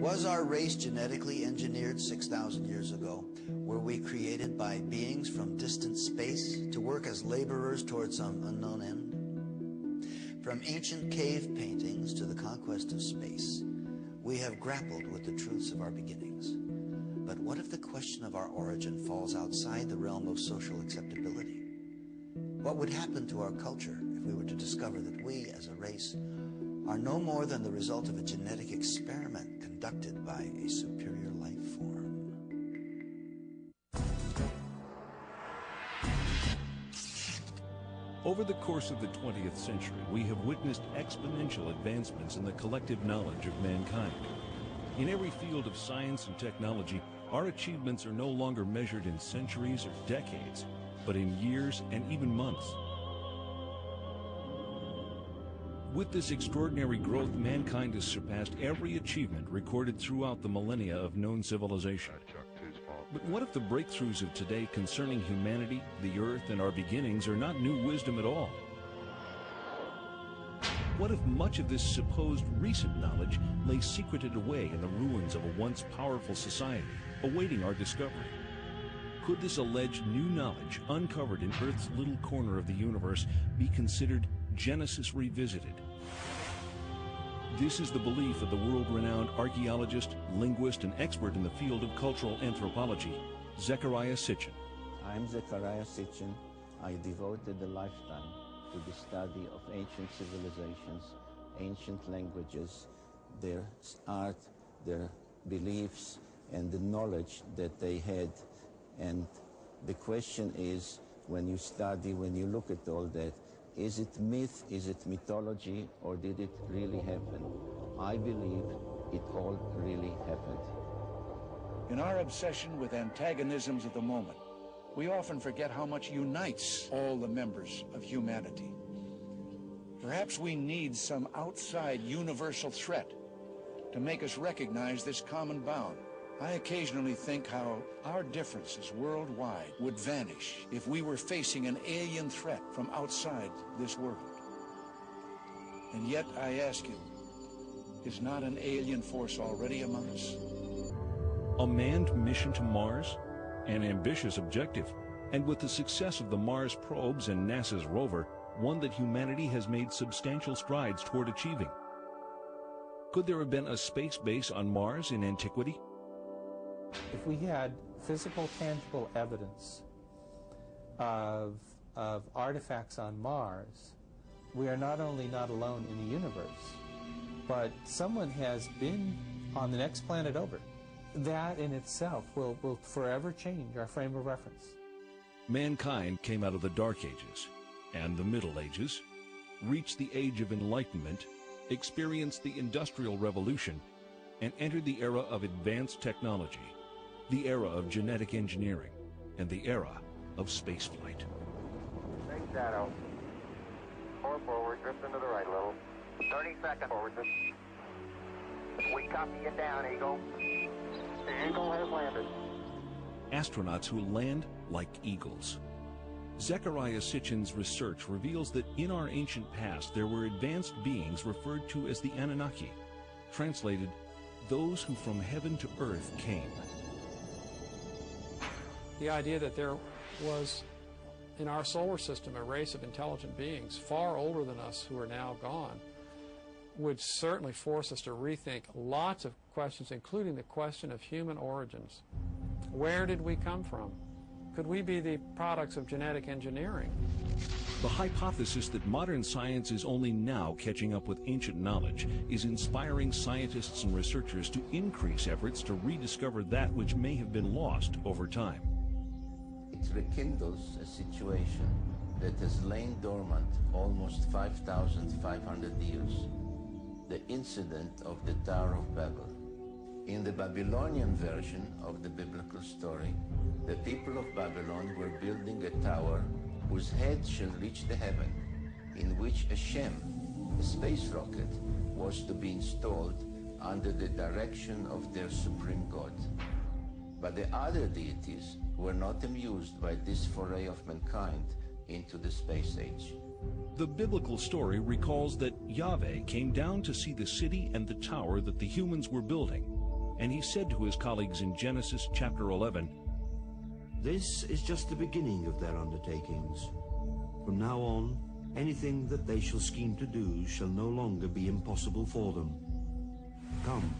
Was our race genetically engineered 6,000 years ago? Were we created by beings from distant space to work as laborers toward some unknown end? From ancient cave paintings to the conquest of space, we have grappled with the truths of our beginnings. But what if the question of our origin falls outside the realm of social acceptability? What would happen to our culture if we were to discover that we, as a race, are no more than the result of a genetic experiment conducted by a superior life form? Over the course of the 20th century, we have witnessed exponential advancements in the collective knowledge of mankind. In every field of science and technology, our achievements are no longer measured in centuries or decades, but in years and even months. With this extraordinary growth, mankind has surpassed every achievement recorded throughout the millennia of known civilization. But what if the breakthroughs of today concerning humanity, the earth, and our beginnings are not new wisdom at all? What if much of this supposed recent knowledge lay secreted away in the ruins of a once powerful society, awaiting our discovery? Could this alleged new knowledge, uncovered in Earth's little corner of the universe, be considered Genesis revisited? This is the belief of the world-renowned archaeologist, linguist, and expert in the field of cultural anthropology, Zecharia Sitchin. I'm Zecharia Sitchin. I devoted a lifetime to the study of ancient civilizations, ancient languages, their art, their beliefs, and the knowledge that they had. And the question is, when you study, when you look at all that, is it myth, is it mythology, or did it really happen? I believe it all really happened. In our obsession with antagonisms of the moment, we often forget how much unites all the members of humanity. Perhaps we need some outside universal threat to make us recognize this common bound. I occasionally think how our differences worldwide would vanish if we were facing an alien threat from outside this world. And yet, I ask you, is not an alien force already among us? A manned mission to Mars? An ambitious objective, and with the success of the Mars probes and NASA's rover, one that humanity has made substantial strides toward achieving. Could there have been a space base on Mars in antiquity? If we had physical, tangible evidence of artifacts on Mars, we are not only not alone in the universe, but someone has been on the next planet over. That in itself will forever change our frame of reference. Mankind came out of the Dark Ages and the Middle Ages, reached the Age of Enlightenment, experienced the Industrial Revolution, and entered the era of advanced technology, the era of genetic engineering, and the era of spaceflight. Big shadow. 4 forward, drift into the right a little. 30 seconds forward. We copy you down, Eagle. The Eagle has landed. Astronauts who land like eagles. Zecharia Sitchin's research reveals that in our ancient past there were advanced beings referred to as the Anunnaki, translated, those who from heaven to earth came. The idea that there was in our solar system a race of intelligent beings far older than us who are now gone would certainly force us to rethink lots of questions, including the question of human origins. Where did we come from? Could we be the products of genetic engineering? The hypothesis that modern science is only now catching up with ancient knowledge is inspiring scientists and researchers to increase efforts to rediscover that which may have been lost over time. It rekindles a situation that has lain dormant almost 5,500 years. The incident of the Tower of Babel. In the Babylonian version of the biblical story, the people of Babylon were building a tower whose head shall reach the heaven, in which a Shem, a space rocket, was to be installed under the direction of their supreme god. But the other deities were not amused by this foray of mankind into the space age. The biblical story recalls that Yahweh came down to see the city and the tower that the humans were building, and he said to his colleagues in Genesis chapter 11, "This is just the beginning of their undertakings. From now on, anything that they shall scheme to do shall no longer be impossible for them. Come,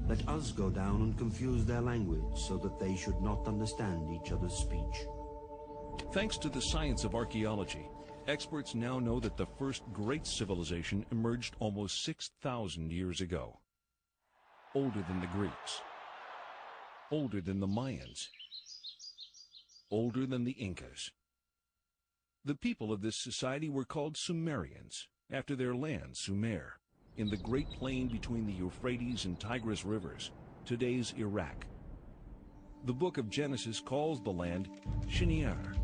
let us go down and confuse their language so that they should not understand each other's speech." Thanks to the science of archaeology, experts now know that the first great civilization emerged almost 6,000 years ago. Older than the Greeks, older than the Mayans, older than the Incas. The people of this society were called Sumerians, after their land, Sumer, in the great plain between the Euphrates and Tigris rivers, today's Iraq. The book of Genesis calls the land Shinear.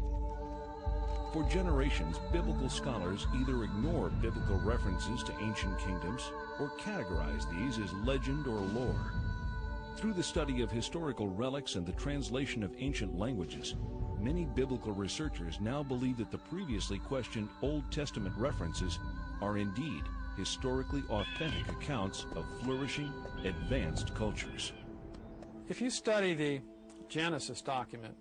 For generations, biblical scholars either ignore biblical references to ancient kingdoms or categorize these as legend or lore. Through the study of historical relics and the translation of ancient languages, many biblical researchers now believe that the previously questioned Old Testament references are indeed historically authentic accounts of flourishing, advanced cultures. If you study the Genesis document,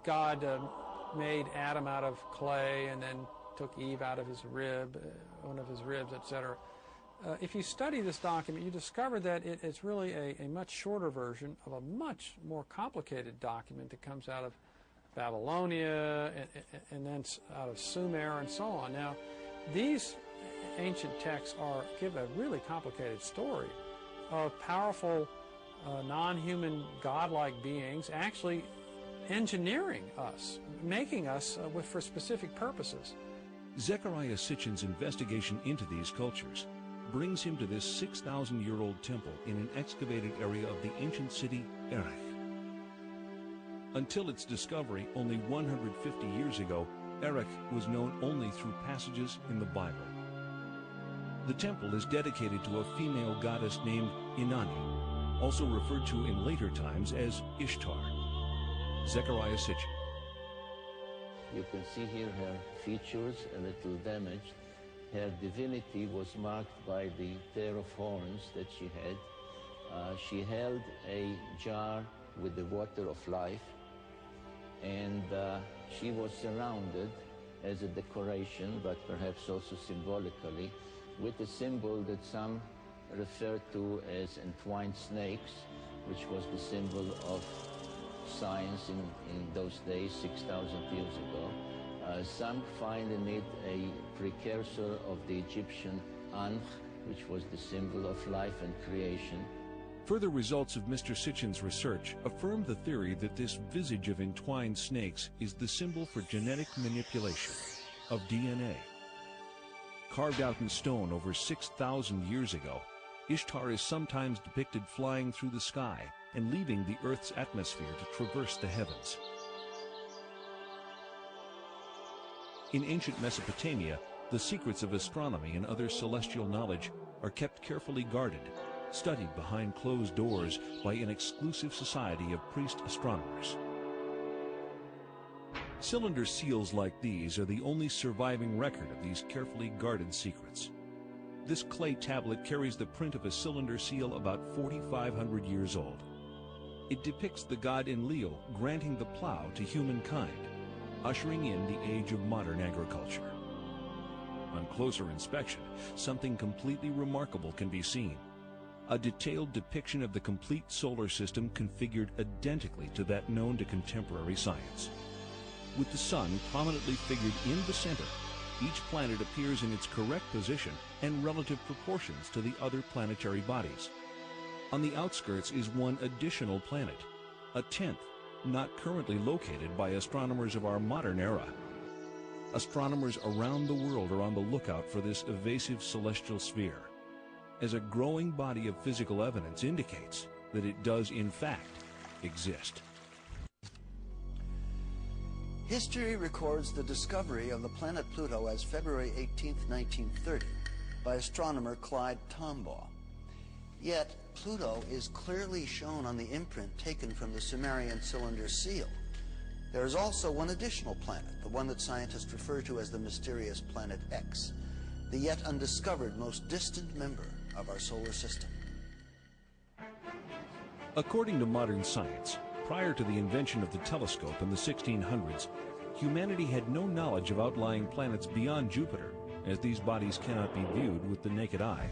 God made Adam out of clay and then took Eve out of his rib, one of his ribs, etc. If you study this document, you discover that it's really a much shorter version of a much more complicated document that comes out of Babylonia and then out of Sumer and so on. Now, these ancient texts give a really complicated story of powerful, non-human, godlike beings actually engineering us, making us for specific purposes. Zechariah Sitchin's investigation into these cultures brings him to this 6,000-year-old temple in an excavated area of the ancient city Erech. Until its discovery only 150 years ago, Erech was known only through passages in the Bible. The temple is dedicated to a female goddess named Inanni, also referred to in later times as Ishtar. Zechariah Sitchin. You can see here her features a little damaged. Her divinity was marked by the pair of horns that she had. She held a jar with the water of life, and she was surrounded as a decoration, but perhaps also symbolically, with a symbol that some refer to as entwined snakes, which was the symbol of science in those days, 6,000 years ago. Some find in it a precursor of the Egyptian Ankh, which was the symbol of life and creation. Further results of Mr. Sitchin's research affirm the theory that this visage of entwined snakes is the symbol for genetic manipulation of DNA. Carved out in stone over 6,000 years ago, Ishtar is sometimes depicted flying through the sky and leaving the Earth's atmosphere to traverse the heavens. In ancient Mesopotamia, the secrets of astronomy and other celestial knowledge are kept carefully guarded, studied behind closed doors by an exclusive society of priest astronomers. Cylinder seals like these are the only surviving record of these carefully guarded secrets. This clay tablet carries the print of a cylinder seal about 4,500 years old. It depicts the god Enlil granting the plow to humankind, ushering in the age of modern agriculture. On closer inspection, something completely remarkable can be seen. A detailed depiction of the complete solar system configured identically to that known to contemporary science. With the sun prominently figured in the center, each planet appears in its correct position and relative proportions to the other planetary bodies. On the outskirts is one additional planet, a 10th, not currently located by astronomers of our modern era. Astronomers around the world are on the lookout for this evasive celestial sphere, as a growing body of physical evidence indicates that it does in fact exist. History records the discovery of the planet Pluto as February 18, 1930, by astronomer Clyde Tombaugh. Yet, Pluto is clearly shown on the imprint taken from the Sumerian cylinder seal. There is also one additional planet, the one that scientists refer to as the mysterious planet X, the yet undiscovered most distant member of our solar system. According to modern science, prior to the invention of the telescope in the 1600s, humanity had no knowledge of outlying planets beyond Jupiter, as these bodies cannot be viewed with the naked eye.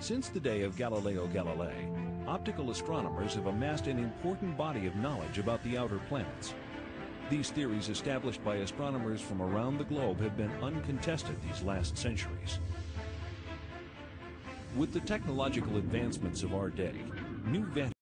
Since the day of Galileo Galilei, optical astronomers have amassed an important body of knowledge about the outer planets. These theories established by astronomers from around the globe have been uncontested these last centuries. With the technological advancements of our day, new vantage